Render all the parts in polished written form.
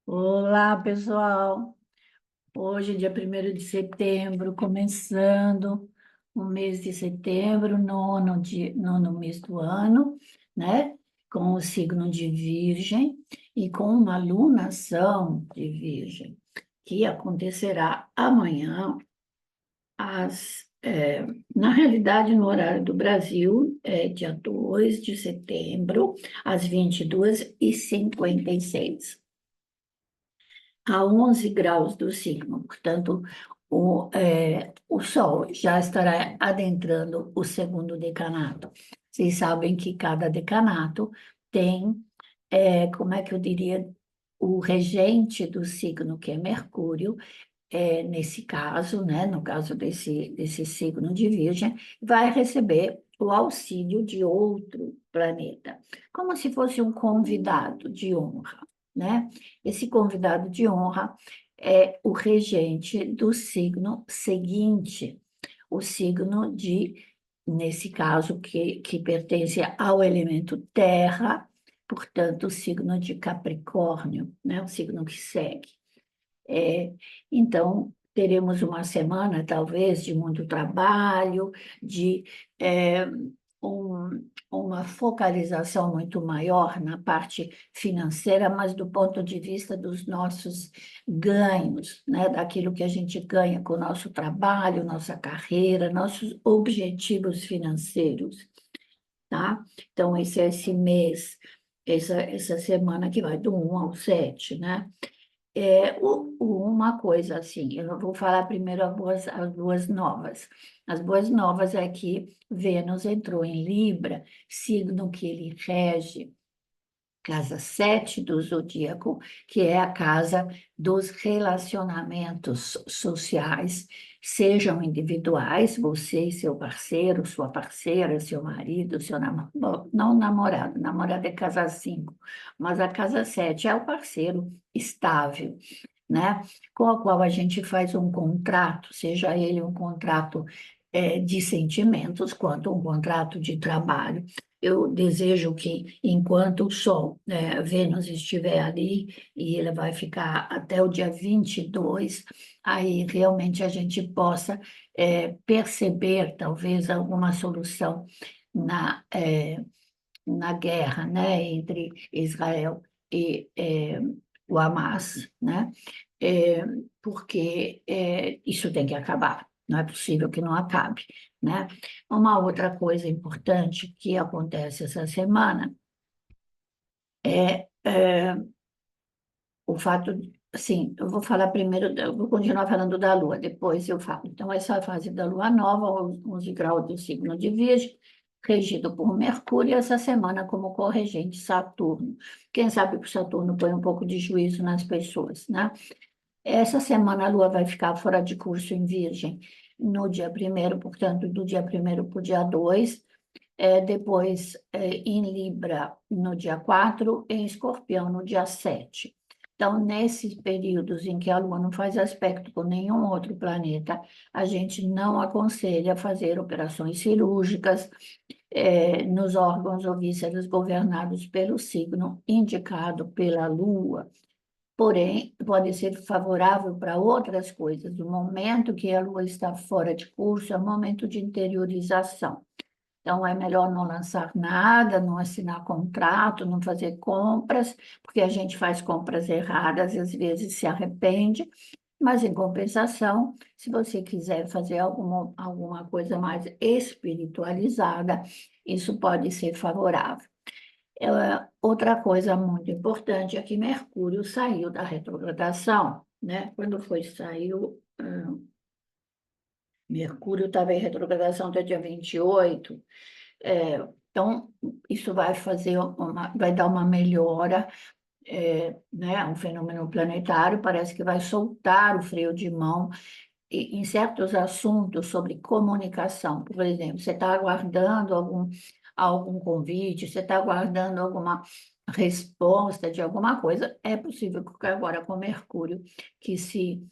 Olá, pessoal. Hoje, dia 1º de setembro, começando o mês de setembro, nono mês do ano, né? Com o signo de Virgem e com uma lunação de Virgem, que acontecerá amanhã, na realidade, no horário do Brasil, dia 2 de setembro, às 22h56 a 11 graus do signo. Portanto, o Sol já estará adentrando o segundo decanato. Vocês sabem que cada decanato tem, como é que eu diria, o regente do signo, que é Mercúrio, nesse caso, né, no caso desse signo de Virgem, vai receber o auxílio de outro planeta, como se fosse um convidado de honra, né? Esse convidado de honra é o regente do signo seguinte, o signo nesse caso, que pertence ao elemento terra, portanto, o signo de Capricórnio, né? O signo que segue. É, então, teremos uma semana, talvez, de muito trabalho, de é, uma focalização muito maior na parte financeira, mas do ponto de vista dos nossos ganhos, né? Daquilo que a gente ganha com o nosso trabalho, nossa carreira, nossos objetivos financeiros, tá? Então, esse mês, essa semana que vai do 1 ao 7, né? Uma coisa assim, eu vou falar primeiro as boas novas. As boas novas é que Vênus entrou em Libra, signo que ele rege, casa 7 do zodíaco, que é a casa dos relacionamentos sociais, sejam individuais, você e seu parceiro, sua parceira, seu marido, seu namorado, não namorado, namorado é casa 5, mas a casa 7 é o parceiro estável, né? Com a qual a gente faz um contrato, seja ele um contrato de sentimentos, quanto um contrato de trabalho. Eu desejo que, enquanto o Sol, Vênus estiver ali, e ele vai ficar até o dia 22, aí realmente a gente possa perceber, talvez, alguma solução na guerra, né, entre Israel e o Hamas, né? É, Porque isso tem que acabar, não é possível que não acabe, né? Uma outra coisa importante que acontece essa semana é o fato, assim, eu vou falar primeiro, eu vou continuar falando da Lua, depois eu falo. Então, essa fase da Lua nova, 11 graus do signo de Virgem, regido por Mercúrio, e essa semana como corregente Saturno. Quem sabe que o Saturno põe um pouco de juízo nas pessoas, né? Essa semana a Lua vai ficar fora de curso em Virgem no dia 1º, portanto, do dia 1º para o dia 2, depois em Libra no dia 4, em Escorpião no dia 7. Então, nesses períodos em que a Lua não faz aspecto com nenhum outro planeta, a gente não aconselha fazer operações cirúrgicas nos órgãos ou vísceras governados pelo signo indicado pela Lua. Porém, pode ser favorável para outras coisas. O momento que a Lua está fora de curso é um momento de interiorização. Então, é melhor não lançar nada, não assinar contrato, não fazer compras, porque a gente faz compras erradas e às vezes se arrepende. Mas, em compensação, se você quiser fazer alguma coisa mais espiritualizada, isso pode ser favorável. Outra coisa muito importante é que Mercúrio saiu da retrogradação, né? Quando saiu, Mercúrio estava em retrogradação até dia 28. Então, isso vai dar uma melhora, né? Um fenômeno planetário, parece que vai soltar o freio de mão em certos assuntos sobre comunicação. Por exemplo, você está aguardando algum convite, você está aguardando alguma resposta de alguma coisa, é possível que agora com Mercúrio, que se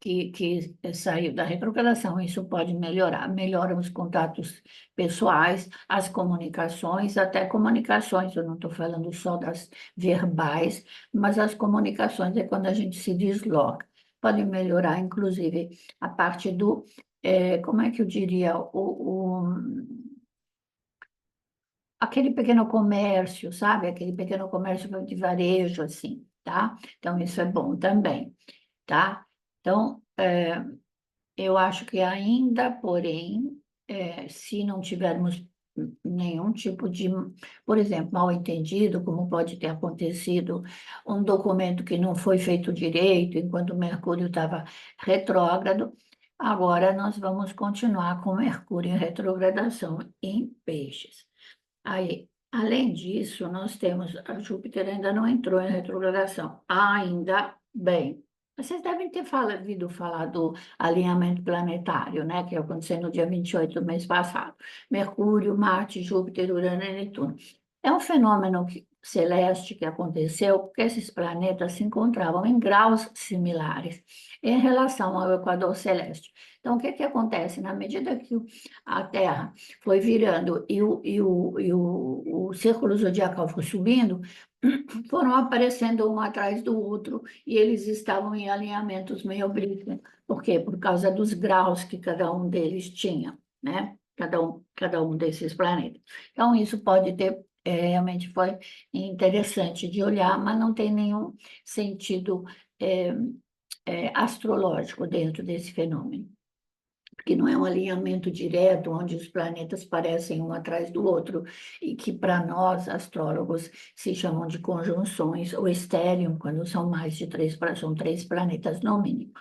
que saiu da retrogradação, isso pode melhorar. Melhoram os contatos pessoais, as comunicações, até comunicações, eu não estou falando só das verbais, mas as comunicações é quando a gente se desloca. Pode melhorar, inclusive, a parte do, como é que eu diria, aquele pequeno comércio, sabe? Aquele pequeno comércio de varejo, assim, tá? Então, isso é bom também, tá? Então, eu acho que ainda, porém, se não tivermos nenhum tipo de, por exemplo, mal-entendido, como pode ter acontecido, um documento que não foi feito direito enquanto o Mercúrio estava retrógrado, agora nós vamos continuar com Mercúrio em retrogradação em Peixes. Aí, além disso, nós temos, a Júpiter ainda não entrou em retrogradação, ainda bem. Vocês devem ter ouvido falar do alinhamento planetário, né, que aconteceu no dia 28 do mês passado. Mercúrio, Marte, Júpiter, Urano e Netuno. É um fenômeno celeste que aconteceu porque esses planetas se encontravam em graus similares em relação ao equador celeste. Então, o que que acontece? Na medida que a Terra foi virando e o círculo zodiacal foi subindo, foram aparecendo um atrás do outro e eles estavam em alinhamentos meio oblíquos. Por quê? Por causa dos graus que cada um deles tinha, né? Cada um desses planetas. Então, isso pode ter, realmente foi interessante de olhar, mas não tem nenhum sentido é, astrológico dentro desse fenômeno, porque não é um alinhamento direto, onde os planetas parecem um atrás do outro, e que para nós, astrólogos, se chamam de conjunções, ou estérium, quando são mais de três, são três planetas no mínimo.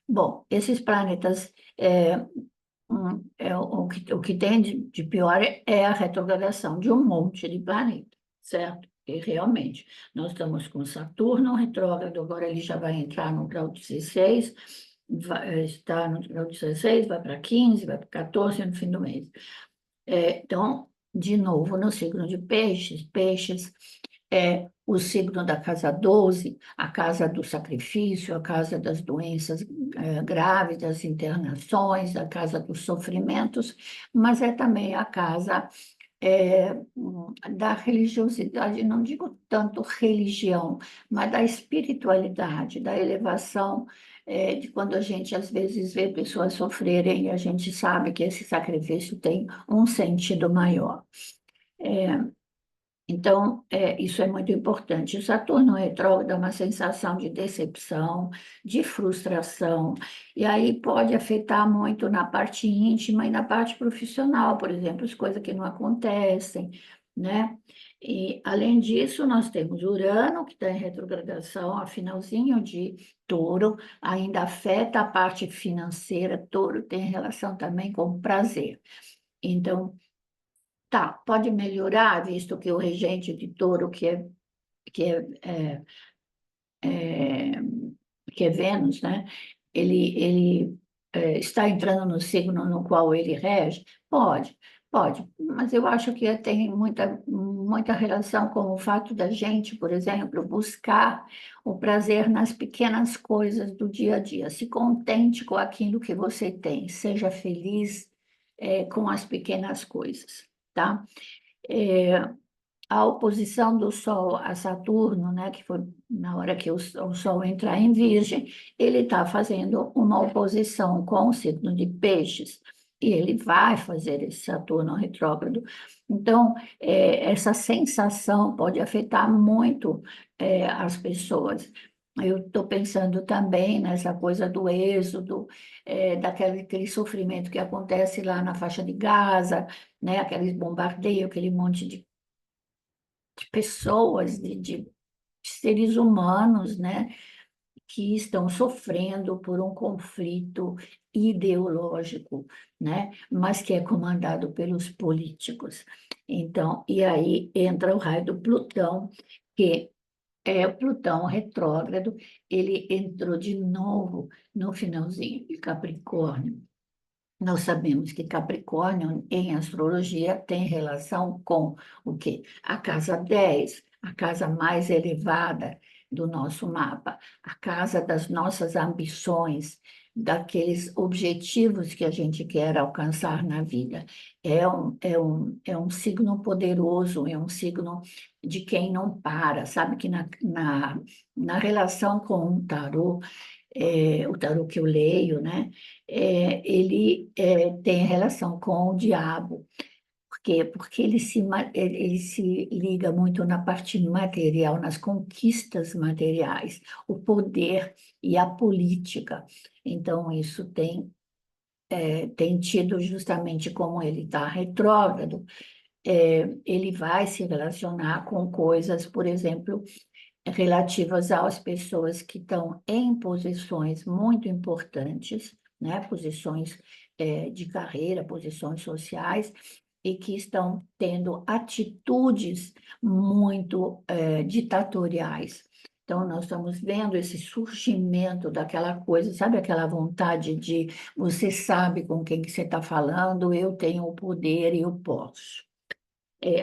Bom, esses planetas, o que tem de pior é a retrogradação de um monte de planetas, certo? E realmente, nós estamos com Saturno retrógrado, agora ele já vai entrar no grau 16, está no grau 16, vai para 15, vai para 14 no fim do mês. Então, de novo, no signo de Peixes, Peixes é o signo da casa 12, a casa do sacrifício, a casa das doenças graves, das internações, a casa dos sofrimentos, mas é também a casa da religiosidade, não digo tanto religião, mas da espiritualidade, da elevação, de quando a gente às vezes vê pessoas sofrerem e a gente sabe que esse sacrifício tem um sentido maior. Então, isso é muito importante. O Saturno retrógrado dá uma sensação de decepção, de frustração, e aí pode afetar muito na parte íntima e na parte profissional, por exemplo, as coisas que não acontecem, né? E, além disso, nós temos Urano, que está em retrogradação, a finalzinho de Touro, ainda afeta a parte financeira. Touro tem relação também com prazer. Então, tá, pode melhorar, visto que o regente de Touro, que é, que é Vênus, né? Ele está entrando no signo no qual ele rege? Pode, mas eu acho que tem muita relação com o fato da gente, por exemplo, buscar o prazer nas pequenas coisas do dia a dia. Se contente com aquilo que você tem, seja feliz, com as pequenas coisas, tá? É, a oposição do Sol a Saturno, né, que foi na hora que o Sol entrar em Virgem, ele está fazendo uma oposição com o signo de Peixes, e ele vai fazer esse Saturno retrógrado. Então, essa sensação pode afetar muito, as pessoas. Eu estou pensando também nessa coisa do êxodo, daquele sofrimento que acontece lá na faixa de Gaza, né, aqueles bombardeios, aquele monte de pessoas, de seres humanos, né, que estão sofrendo por um conflito ideológico, né, mas que é comandado pelos políticos. Então, e aí entra o raio do Plutão, que é o Plutão retrógrado, ele entrou de novo no finalzinho de Capricórnio. Nós sabemos que Capricórnio, em astrologia, tem relação com o quê? A casa 10, a casa mais elevada, do nosso mapa, a casa das nossas ambições, daqueles objetivos que a gente quer alcançar na vida. É um signo poderoso, é um signo de quem não para, sabe que na relação com o tarô que eu leio, né, ele tem relação com o diabo. Por quê? Porque ele se liga muito na parte material, nas conquistas materiais, o poder e a política. Então, isso tem tido justamente como ele está retrógrado, ele vai se relacionar com coisas, por exemplo, relativas às pessoas que estão em posições muito importantes, né? Posições de carreira, posições sociais, e que estão tendo atitudes muito ditatoriais. Então, nós estamos vendo esse surgimento daquela coisa, sabe aquela vontade de você sabe com quem que você está falando, eu tenho o poder e eu posso.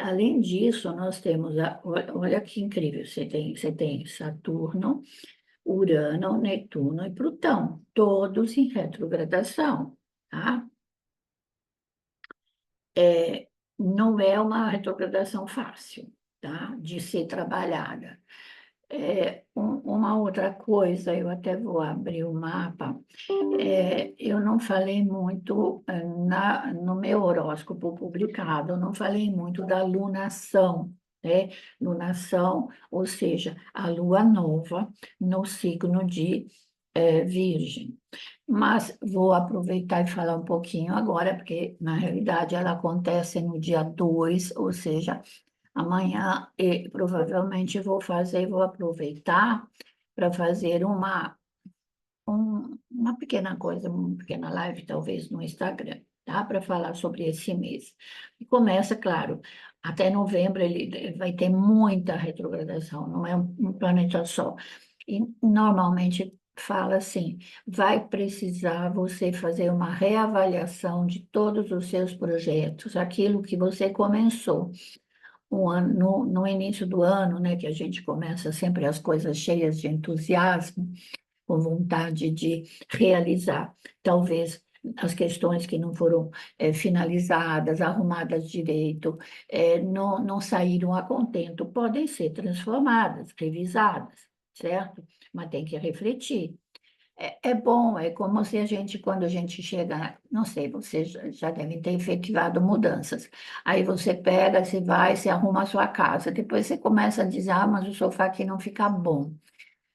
Além disso, nós temos, olha que incrível, você tem Saturno, Urano, Netuno e Plutão, todos em retrogradação, tá? Não é uma retrogradação fácil, tá? De ser trabalhada. Uma outra coisa, eu até vou abrir o mapa. Eu não falei muito no meu horóscopo publicado, eu não falei muito da lunação, né? Lunação, ou seja, a lua nova no signo de Virgem. Mas vou aproveitar e falar um pouquinho agora, porque na realidade ela acontece no dia 2, ou seja, amanhã, e provavelmente vou aproveitar para fazer uma pequena coisa, uma pequena live, talvez, no Instagram, tá? Para falar sobre esse mês. E começa, claro, até novembro ele vai ter muita retrogradação, não é um planeta só. E normalmente fala assim, vai precisar você fazer uma reavaliação de todos os seus projetos, aquilo que você começou no início do ano, né, que a gente começa sempre as coisas cheias de entusiasmo, com vontade de realizar. Talvez as questões que não foram finalizadas, arrumadas direito, não saíram a contento, podem ser transformadas, revisadas, certo? Mas tem que refletir. É bom, é como se a gente, quando a gente chega, não sei, vocês já devem ter efetivado mudanças. Aí você pega, você vai, você arruma a sua casa. Depois você começa a dizer, ah, mas o sofá aqui não fica bom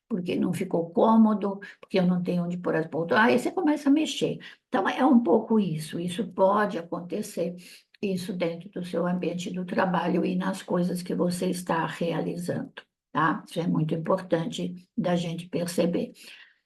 porque não ficou cômodo, porque eu não tenho onde pôr as poltronas. Aí você começa a mexer. Então, é um pouco isso. Isso pode acontecer, isso dentro do seu ambiente do trabalho e nas coisas que você está realizando, tá? Isso é muito importante da gente perceber.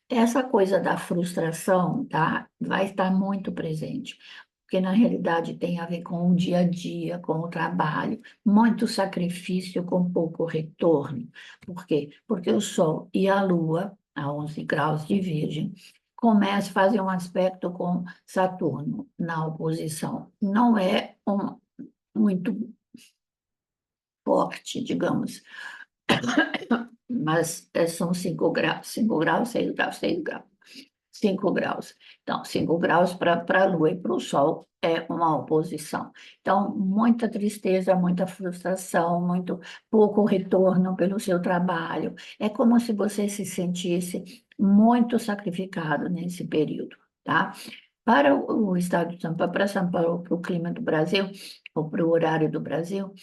Essa coisa da frustração, tá, vai estar muito presente, porque na realidade tem a ver com o dia a dia, com o trabalho, muito sacrifício com pouco retorno. Por quê? Porque o Sol e a Lua, a 11 graus de Virgem, começam a fazer um aspecto com Saturno na oposição. Não é muito forte, digamos, mas são 5 graus, 6 graus, 6 graus. 5 graus. Então, 5 graus para a Lua e para o Sol é uma oposição. Então, muita tristeza, muita frustração, muito pouco retorno pelo seu trabalho. É como se você se sentisse muito sacrificado nesse período, tá? Para o estado de São Paulo, para São Paulo, para o clima do Brasil, ou para o horário do Brasil,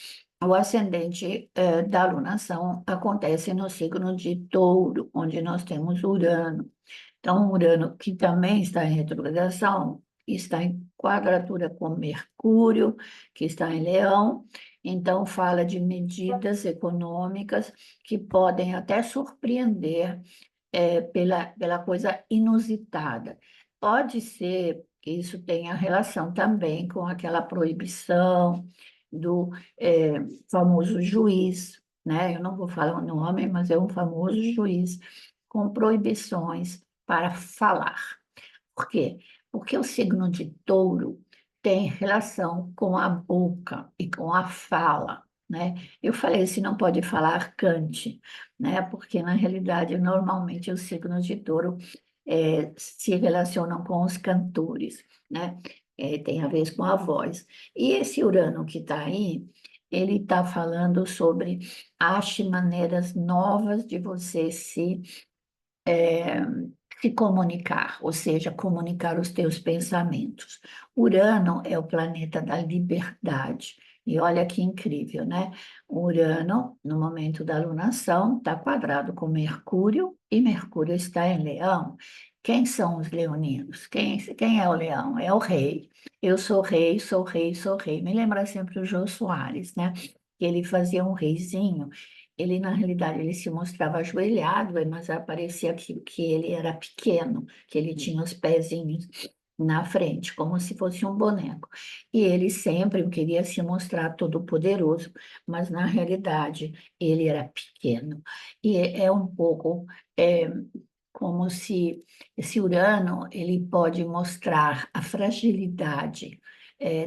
o ascendente da alunação acontece no signo de Touro, onde nós temos Urano. Então, Urano, que também está em retrogradação, está em quadratura com Mercúrio, que está em Leão, então fala de medidas econômicas que podem até surpreender pela coisa inusitada. Pode ser que isso tenha relação também com aquela proibição do famoso juiz, né? Eu não vou falar o nome, mas é um famoso juiz com proibições para falar. Por quê? Porque o signo de touro tem relação com a boca e com a fala. né? Eu falei, se não pode falar, cante, né? Porque, na realidade, normalmente os signos de touro se relacionam com os cantores, né? Tem a ver com a voz. E esse Urano que está aí, ele está falando sobre ache maneiras novas de você é, se comunicar, ou seja, comunicar os teus pensamentos. Urano é o planeta da liberdade. E olha que incrível, né? Urano, no momento da alunação, está quadrado com Mercúrio, e Mercúrio está em Leão. Quem são os leoninos? Quem é o leão? É o rei. Eu sou rei, sou rei, sou rei. Me lembra sempre o Jô Soares, né? Que ele fazia um reizinho. Ele, na realidade, ele se mostrava ajoelhado, mas parecia que ele era pequeno, que ele tinha os pezinhos na frente, como se fosse um boneco. E ele sempre queria se mostrar todo-poderoso, mas, na realidade, ele era pequeno. E é um pouco é, como se esse Urano ele pode mostrar a fragilidade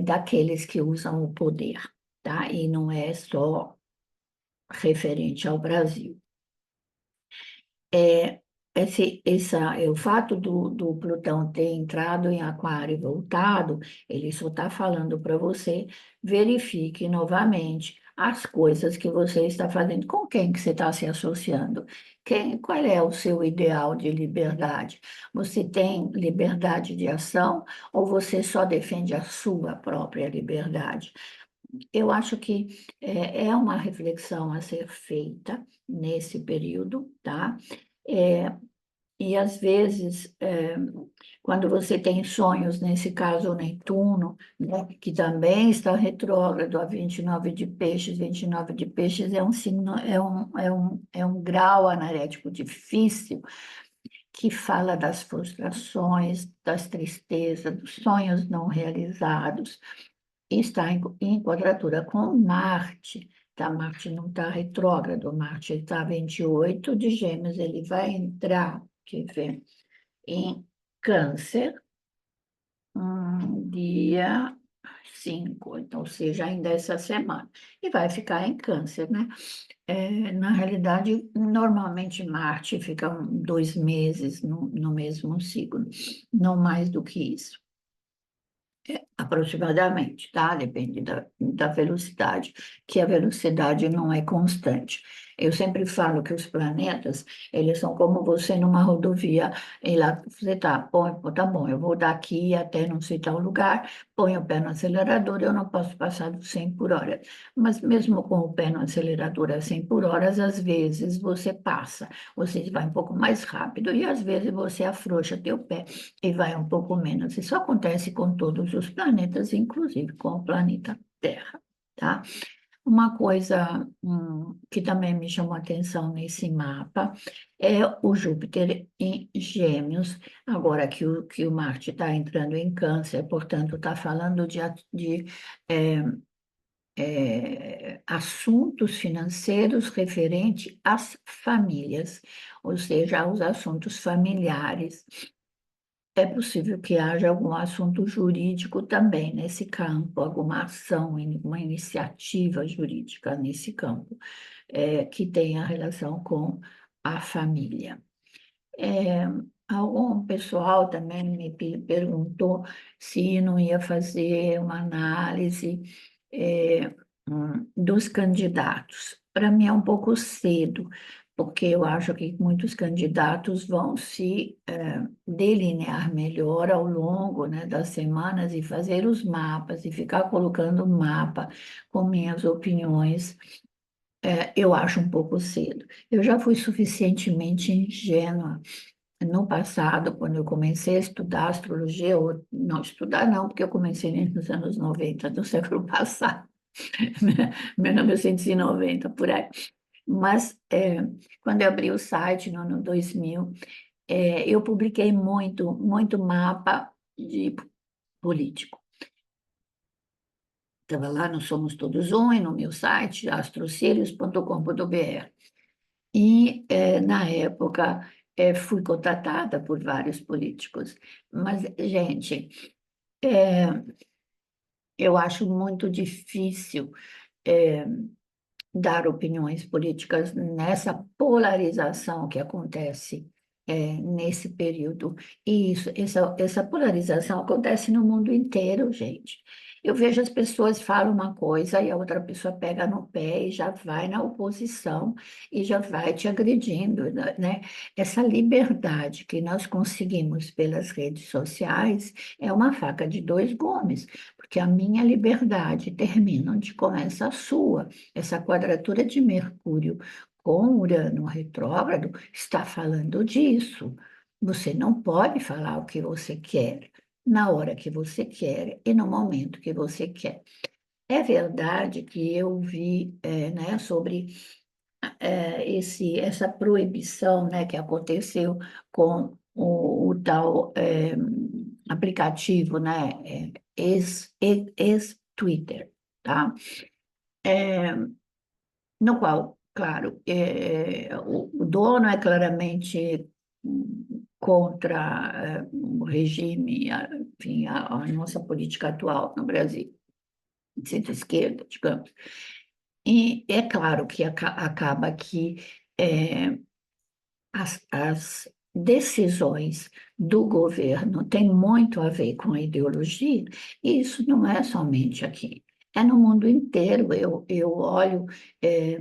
daqueles que usam o poder, tá? E não é só referente ao Brasil. É, o fato do Plutão ter entrado em Aquário e voltado, ele só está falando para você, verifique novamente as coisas que você está fazendo, com quem que você está se associando, qual é o seu ideal de liberdade? Você tem liberdade de ação ou você só defende a sua própria liberdade? Eu acho que é uma reflexão a ser feita nesse período, tá? É, e às vezes, quando você tem sonhos, nesse caso o Netuno, né, que também está retrógrado a 29 de Peixes, 29 de Peixes é um signo, é um grau analético difícil, que fala das frustrações, das tristezas, dos sonhos não realizados, está em quadratura com Marte. Tá? Marte não está retrógrado, Marte está 28 de Gêmeos, ele vai entrar, quer ver, em Câncer, dia 5, então, ou seja, ainda essa semana, e vai ficar em Câncer, né? Na realidade, normalmente Marte fica 2 meses no mesmo signo, não mais do que isso. Aproximadamente, tá? Depende da velocidade, que a velocidade não é constante. Eu sempre falo que os planetas, eles são como você numa rodovia, e lá você tá bom, eu vou daqui até não sei tal lugar, põe o pé no acelerador, eu não posso passar dos 100 por hora. Mas mesmo com o pé no acelerador a 100 por hora, às vezes você passa, você vai um pouco mais rápido, e às vezes você afrouxa teu pé e vai um pouco menos. Isso acontece com todos os planetas, inclusive com o planeta Terra, tá? Uma coisa que também me chamou a atenção nesse mapa é o Júpiter em Gêmeos, agora que o Marte está entrando em Câncer, portanto, está falando de é, assuntos financeiros referentes às famílias, ou seja, aos assuntos familiares. É possível que haja algum assunto jurídico também nesse campo, alguma ação, uma iniciativa jurídica nesse campo, que tenha relação com a família. É, algum pessoal também me perguntou se não ia fazer uma análise, dos candidatos. Para mim é um pouco cedo, porque eu acho que muitos candidatos vão se delinear melhor ao longo, né, das semanas e fazer os mapas e ficar colocando mapa com minhas opiniões. Eu acho um pouco cedo. Eu já fui suficientemente ingênua no passado, quando eu comecei a estudar astrologia, ou não estudar não, porque eu comecei nos anos 90 do século passado, né? 1990 por aí. Mas quando eu abri o site no ano 2000, eu publiquei muito, muito mapa de político. Estava lá no Somos Todos Um e no meu site, astrocílios.com.br. E, na época, fui contratada por vários políticos. Mas, gente, é, eu acho muito difícil dar opiniões políticas nessa polarização que acontece nesse período. E essa polarização acontece no mundo inteiro, gente. Eu vejo as pessoas falam uma coisa e a outra pessoa pega no pé e já vai na oposição e já vai te agredindo, né? Essa liberdade que nós conseguimos pelas redes sociais é uma faca de dois gumes, porque a minha liberdade termina onde começa a sua. Essa quadratura de Mercúrio com Urano retrógrado está falando disso. Você não pode falar o que você quer, na hora que você quer e no momento que você quer. É verdade que eu vi, né, sobre essa proibição, né, que aconteceu com o tal aplicativo, né, ex-Twitter, tá? No qual, claro, o dono é claramente contra o regime, enfim, a nossa política atual no Brasil, de centro-esquerda, digamos. E é claro que acaba que é, as decisões do governo têm muito a ver com a ideologia, e isso não é somente aqui, é no mundo inteiro. Eu olho. é,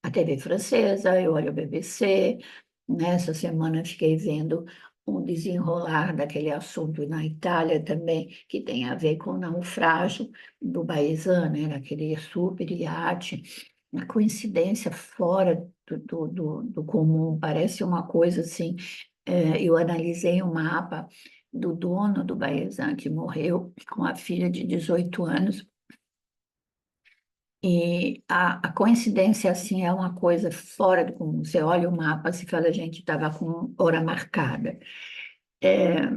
a TV francesa, eu olho a BBC. Nessa semana fiquei vendo um desenrolar daquele assunto na Itália também, que tem a ver com o naufrágio do Baesan, né, naquele super iate, uma coincidência fora do comum, parece uma coisa assim. Eu analisei o mapa do dono do Baesan, que morreu com a filha de 18 anos, e a coincidência, assim, é uma coisa fora do comum. Você olha o mapa e fala, a gente estava com hora marcada. É,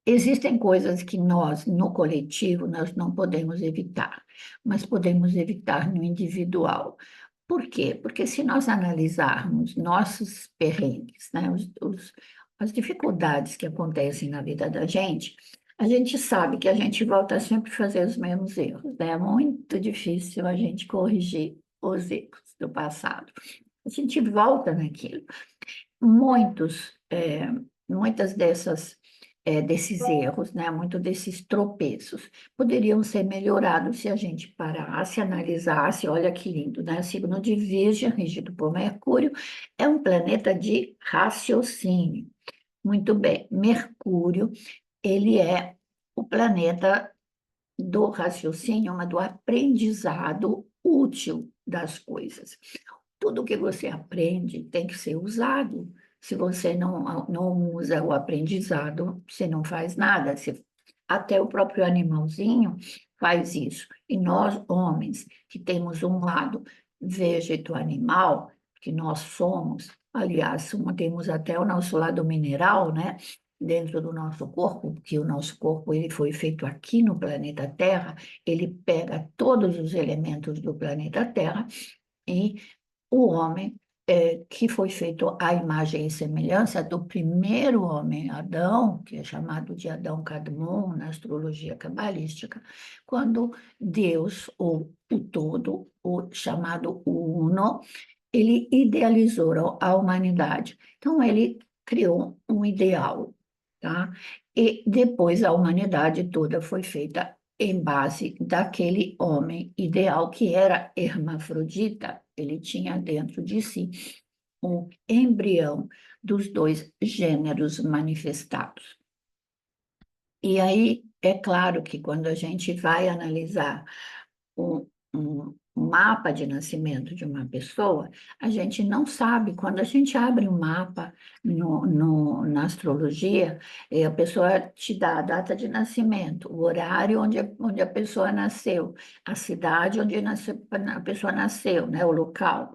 existem coisas que nós, no coletivo, nós não podemos evitar, mas podemos evitar no individual. Por quê? Porque se nós analisarmos nossos perrengues, né, as dificuldades que acontecem na vida da gente, a gente sabe que a gente volta sempre a fazer os mesmos erros, né? É muito difícil a gente corrigir os erros do passado. A gente volta naquilo. Muitas desses erros, né, muitos desses tropeços poderiam ser melhorados se a gente parasse, analisasse. Olha que lindo, né? O signo de Virgem, regido por Mercúrio, é um planeta de raciocínio. Muito bem, Mercúrio, ele é o planeta do raciocínio, mas do aprendizado útil das coisas. Tudo que você aprende tem que ser usado. Se você não usa o aprendizado, você não faz nada. Até o próprio animalzinho faz isso. E nós, homens, que temos um lado vegeto-animal, que nós somos, aliás, temos até o nosso lado mineral, né? Dentro do nosso corpo, porque o nosso corpo ele foi feito aqui no planeta Terra, ele pega todos os elementos do planeta Terra e o homem, que foi feito à imagem e semelhança do primeiro homem, Adão, que é chamado de Adão Kadmon na astrologia cabalística, quando Deus, ou o todo, o chamado Uno, ele idealizou a humanidade. Então, ele criou um ideal, tá? E depois a humanidade toda foi feita em base daquele homem ideal que era hermafrodita. Ele tinha dentro de si um embrião dos dois gêneros manifestados. E aí, é claro que quando a gente vai analisar um mapa de nascimento de uma pessoa, a gente não sabe. Quando a gente abre um mapa na astrologia, a pessoa te dá a data de nascimento, o horário onde a pessoa nasceu, a cidade onde a pessoa nasceu, né, o local.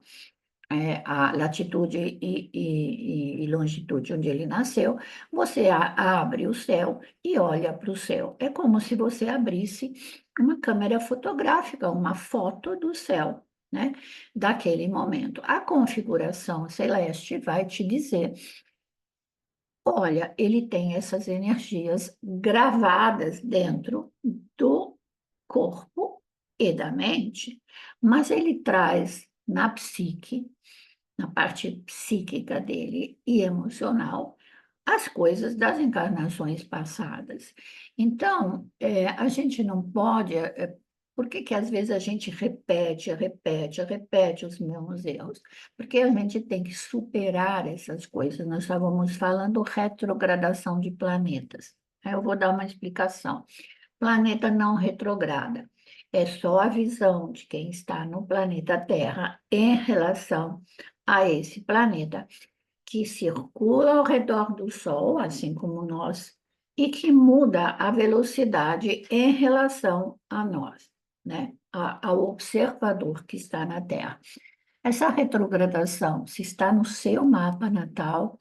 A latitude e longitude onde ele nasceu, você abre o céu e olha para o céu. É como se você abrisse uma câmera fotográfica, uma foto do céu, né? Daquele momento. A configuração celeste vai te dizer: olha, ele tem essas energias gravadas dentro do corpo e da mente. mas ele traz na psique, na parte psíquica dele e emocional, as coisas das encarnações passadas. Então, a gente não pode. Por que que às vezes a gente repete os mesmos erros? Porque a gente tem que superar essas coisas. Nós estávamos falando retrogradação de planetas. Aí eu vou dar uma explicação. Planeta não retrograda. É só a visão de quem está no planeta Terra em relação a esse planeta que circula ao redor do Sol, assim como nós, e que muda a velocidade em relação a nós, né? Ao observador que está na Terra. Essa retrogradação, se está no seu mapa natal,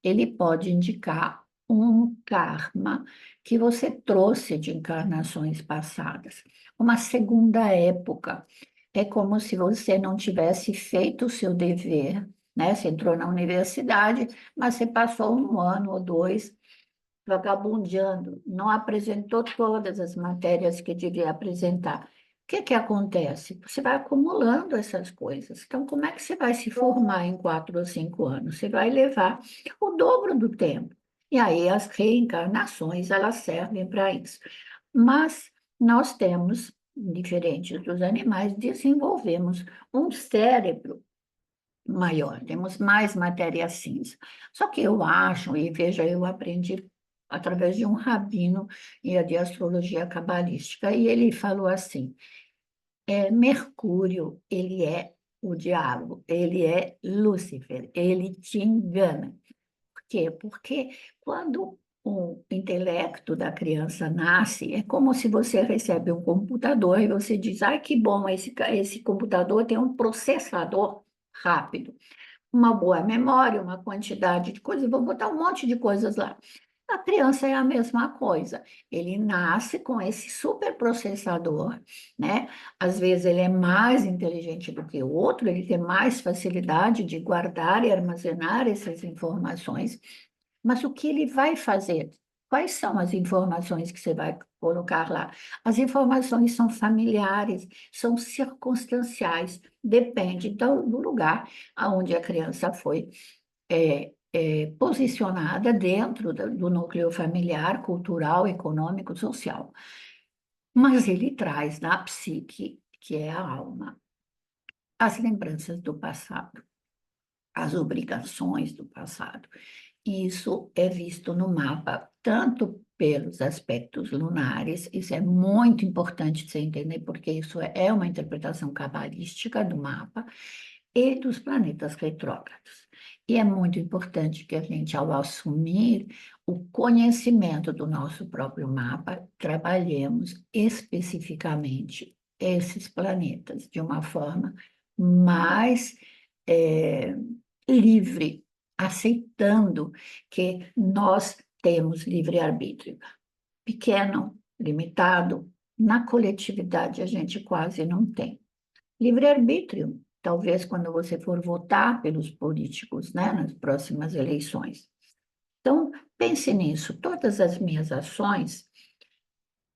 ele pode indicar um karma que você trouxe de encarnações passadas, uma segunda época. É como se você não tivesse feito o seu dever, né? Você entrou na universidade, mas você passou um ano ou dois vagabundeando, não apresentou todas as matérias que devia apresentar. O que que acontece? Você vai acumulando essas coisas. Então, como é que você vai se formar em 4 ou 5 anos? Você vai levar o dobro do tempo. E aí as reencarnações, elas servem para isso. Mas nós temos, diferente dos animais, desenvolvemos um cérebro maior, temos mais matéria cinza. Só que eu acho, e veja, eu aprendi através de um rabino de astrologia cabalística, e ele falou assim, Mercúrio, ele é o diabo, ele é Lúcifer, ele te engana. Por quê? Porque quando o intelecto da criança nasce, é como se você recebe um computador e você diz, ai, que bom, esse computador tem um processador rápido, uma boa memória, uma quantidade de coisas, vou botar um monte de coisas lá. A criança é a mesma coisa. Ele nasce com esse superprocessador, né? Às vezes ele é mais inteligente do que o outro, ele tem mais facilidade de guardar e armazenar essas informações. Mas o que ele vai fazer? Quais são as informações que você vai colocar lá? As informações são familiares, são circunstanciais, depende do lugar aonde a criança foi posicionada dentro do núcleo familiar, cultural, econômico, social. Mas ele traz na psique, que é a alma, as lembranças do passado, as obrigações do passado. Isso é visto no mapa, tanto pelos aspectos lunares, isso é muito importante você entender, porque isso é uma interpretação cabalística do mapa, e dos planetas retrógrados. E é muito importante que a gente, ao assumir o conhecimento do nosso próprio mapa, trabalhemos especificamente esses planetas de uma forma mais eh, livre, aceitando que nós temos livre-arbítrio. Pequeno, limitado, na coletividade a gente quase não tem. Livre-arbítrio, talvez quando você for votar pelos políticos, né, nas próximas eleições. Então, pense nisso. Todas as minhas ações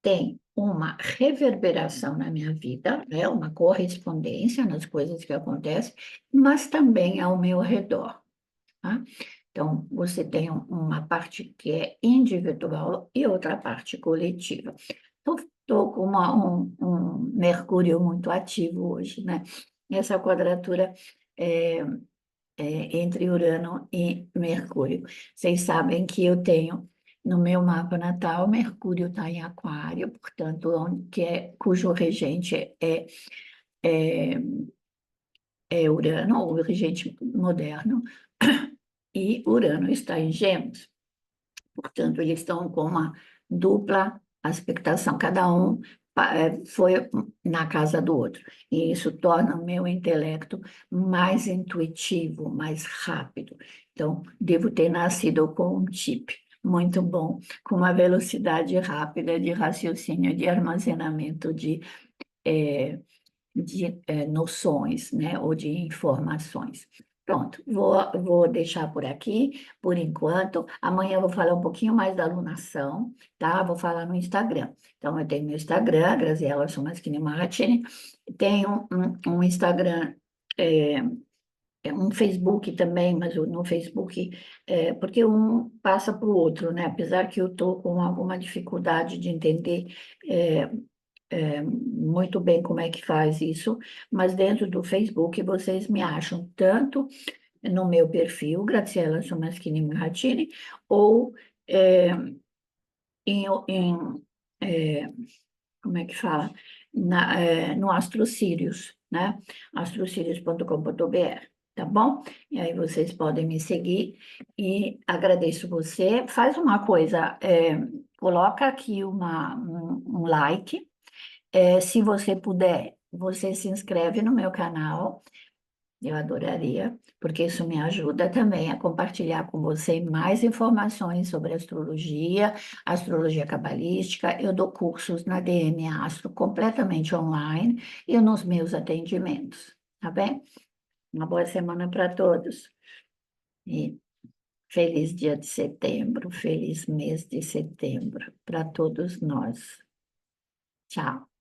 têm uma reverberação na minha vida, né, uma correspondência nas coisas que acontecem, mas também ao meu redor. Tá? Então, você tem uma parte que é individual e outra parte coletiva. Estou com um Mercúrio muito ativo hoje, né? Essa quadratura é, entre Urano e Mercúrio. Vocês sabem que eu tenho no meu mapa natal, Mercúrio está em Aquário, portanto, cujo regente é, é Urano, o regente moderno, e Urano está em Gêmeos. Portanto, eles estão com uma dupla aspectação, cada um foi na casa do outro. E isso torna o meu intelecto mais intuitivo, mais rápido. Então, devo ter nascido com um chip muito bom, com uma velocidade rápida de raciocínio, de armazenamento de noções, né, ou de informações. Pronto, vou deixar por aqui, por enquanto. Amanhã eu vou falar um pouquinho mais da alunação, tá? Vou falar no Instagram. Então, eu tenho meu Instagram, Graziela Somaschini Martini, tenho um Instagram, é, um Facebook também, mas no Facebook, porque um passa para o outro, né? Apesar que eu estou com alguma dificuldade de entender é, muito bem como é que faz isso, mas dentro do Facebook vocês me acham tanto no meu perfil, Graziela Somaschini Martini, ou é, em é, como é que fala? No Astro Sirius, né? astrosirius.com.br, tá bom? E aí vocês podem me seguir e agradeço você. Faz uma coisa, coloca aqui um like. Se você puder, você se inscreve no meu canal. Eu adoraria, porque isso me ajuda também a compartilhar com você mais informações sobre astrologia, astrologia cabalística. Eu dou cursos na DM Astro completamente online e nos meus atendimentos, tá bem? Uma boa semana para todos e feliz dia de setembro, feliz mês de setembro para todos nós. Tchau.